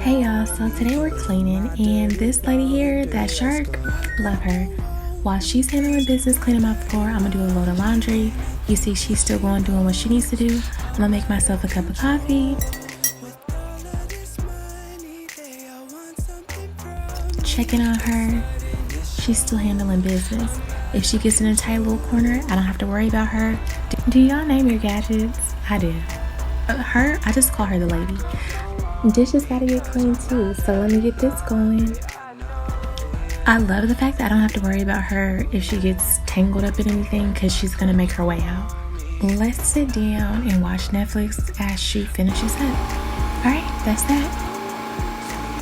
Hey y'all, so today we're cleaning and this lady here, that shark, love her. While she's handling business cleaning my floor, I'm gonna do a load of laundry. You see she's still going doing what she needs to do. I'm gonna make myself a cup of coffee. Checking on her. She's still handling business. If she gets in a tight little corner, I don't have to worry about her. Do y'all name your gadgets? I do. Her, I just call her the lady. Dishes gotta get clean too, so let me get this going. I love the fact that I don't have to worry about her if she gets tangled up in anything because she's gonna make her way out. Let's sit down and watch Netflix as she finishes up. Alright, that's that.